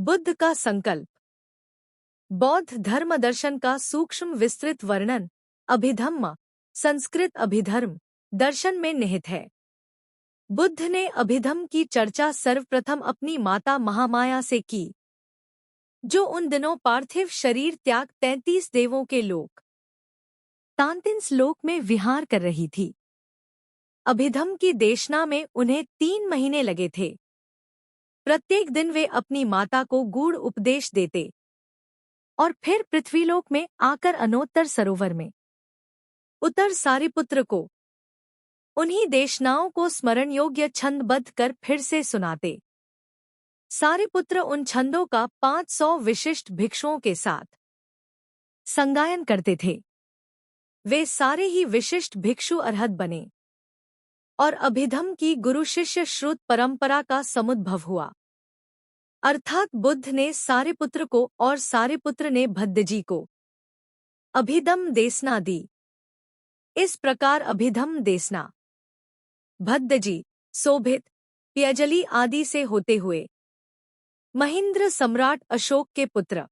बुद्ध का संकल्प। बौद्ध धर्म दर्शन का सूक्ष्म विस्तृत वर्णन अभिधम्म, संस्कृत अभिधर्म, दर्शन में निहित है। बुद्ध ने अभिधम्म की चर्चा सर्वप्रथम अपनी माता महामाया से की, जो उन दिनों पार्थिव शरीर त्याग 33 देवों के लोक तांतिन्स लोक में विहार कर रही थी। अभिधम्म की देशना में उन्हें 3 महीने लगे थे। प्रत्येक दिन वे अपनी माता को गूढ़ उपदेश देते और फिर पृथ्वीलोक में आकर अनोत्तर सरोवर में उतर सारिपुत्र को उन्हीं देशनाओं को स्मरण योग्य छंदबद्ध कर फिर से सुनाते। सारिपुत्र उन छंदों का 500 विशिष्ट भिक्षुओं के साथ संगायन करते थे। वे सारे ही विशिष्ट भिक्षु अरहत बने और अभिधम्म की गुरु शिष्य श्रुत परंपरा का समुद्भव हुआ। अर्थात बुद्ध ने सारिपुत्र को और सारिपुत्र ने भद्दजी को अभिधम्म देशना दी। इस प्रकार अभिधम्म देशना भद्दजी, शोभित, प्यजली आदि से होते हुए महेंद्र सम्राट अशोक के पुत्र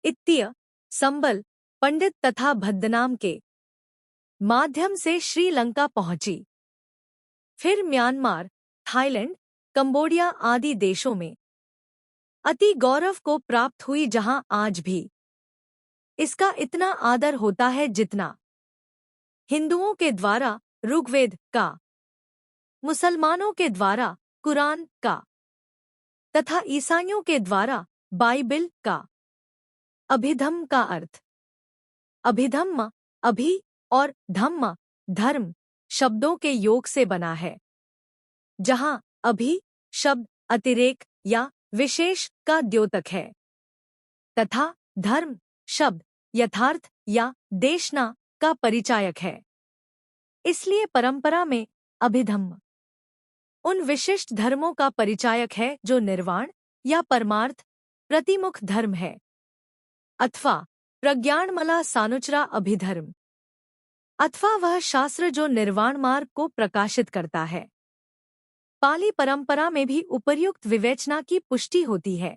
इत्य, संबल, पंडित तथा भद्दनाम के माध्यम से श्रीलंका पहुंची। फिर म्यांमार, थाईलैंड, कंबोडिया आदि देशों में अति गौरव को प्राप्त हुई, जहां आज भी इसका इतना आदर होता है जितना हिंदुओं के द्वारा ऋग्वेद का, मुसलमानों के द्वारा कुरान का तथा ईसाइयों के द्वारा बाइबिल का। अभिधम्म का अर्थ अभिधम्म, अभि और धम्म, धर्म शब्दों के योग से बना है, जहां अभि शब्द अतिरेक या विशेष का द्योतक है तथा धर्म शब्द यथार्थ या देशना का परिचायक है। इसलिए परंपरा में अभिधम्म उन विशिष्ट धर्मों का परिचायक है जो निर्वाण या परमार्थ प्रतिमुख धर्म है, अथवा प्रज्ञानमला सानुचरा अभिधर्म, अथवा वह शास्त्र जो निर्वाण मार्ग को प्रकाशित करता है। पाली परंपरा में भी उपर्युक्त विवेचना की पुष्टि होती है,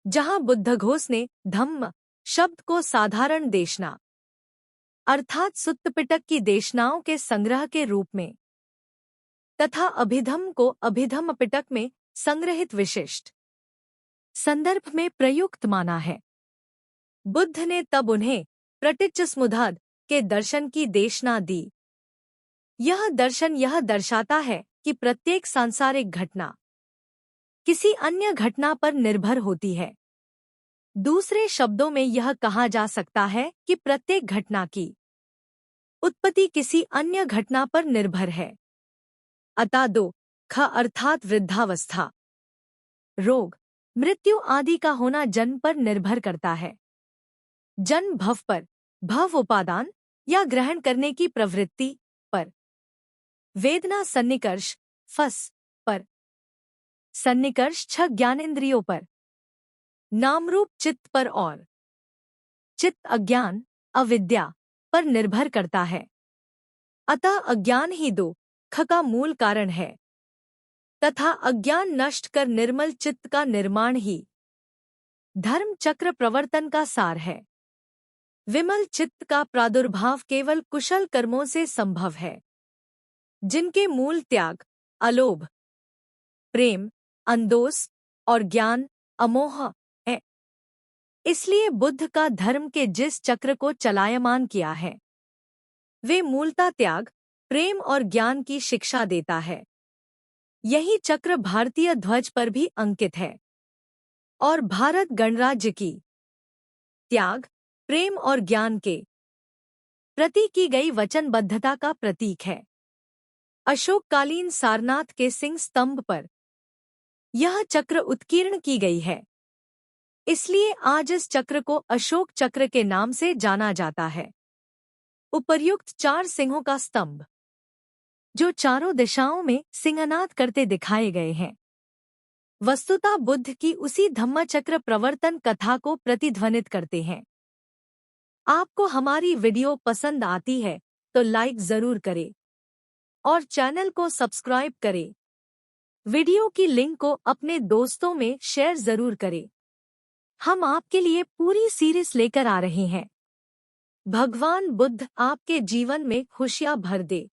जहां बुद्धघोष ने धम्म शब्द को साधारण देशना अर्थात सुत्तपिटक की देशनाओं के संग्रह के रूप में तथा अभिधम्म को अभिधम्म पिटक में संग्रहित विशिष्ट संदर्भ में प्रयुक्त माना है। बुद्ध ने तब उन्हें प्रटिच्चसमुद्धाद के दर्शन की देशना दी। यह दर्शन यह दर्शाता है कि प्रत्येक सांसारिक घटना किसी अन्य घटना पर निर्भर होती है। दूसरे शब्दों में यह कहा जा सकता है कि प्रत्येक घटना की उत्पत्ति किसी अन्य घटना पर निर्भर है। अतः दो ख अर्थात वृद्धावस्था, रोग, मृत्यु आदि का होना जन्म पर निर्भर करता है। जन्म भव पर, भव उपादान या ग्रहण करने की प्रवृत्ति पर, वेदना सन्निकर्ष फस पर, सन्निकर्ष 6 ज्ञानेंद्रियों पर, नामरूप चित्त पर और चित्त अज्ञान अविद्या पर निर्भर करता है। अतः अज्ञान ही दो ख का मूल कारण है तथा अज्ञान नष्ट कर निर्मल चित्त का निर्माण ही धर्म चक्र प्रवर्तन का सार है। विमल चित्त का प्रादुर्भाव केवल कुशल कर्मों से संभव है, जिनके मूल त्याग, अलोभ, प्रेम, अंदोष और ज्ञान अमोह है। इसलिए बुद्ध का धर्म के जिस चक्र को चलायमान किया है, वे मूलता त्याग, प्रेम और ज्ञान की शिक्षा देता है। यही चक्र भारतीय ध्वज पर भी अंकित है और भारत गणराज्य की त्याग, प्रेम और ज्ञान के प्रति की गई वचनबद्धता का प्रतीक है। अशोककालीन सारनाथ के सिंह स्तंभ पर यह चक्र उत्कीर्ण की गई है। इसलिए आज इस चक्र को अशोक चक्र के नाम से जाना जाता है। उपर्युक्त 4 सिंहों का स्तंभ, जो चारों दिशाओं में सिंहनाद करते दिखाए गए हैं, वस्तुतः बुद्ध की उसी धम्मचक्र प्रवर्तन कथा को प्रतिध्वनित करते हैं। आपको हमारी वीडियो पसंद आती है तो लाइक जरूर करें और चैनल को सब्सक्राइब करें। वीडियो की लिंक को अपने दोस्तों में शेयर जरूर करें। हम आपके लिए पूरी सीरीज लेकर आ रहे हैं। भगवान बुद्ध आपके जीवन में खुशियां भर दे।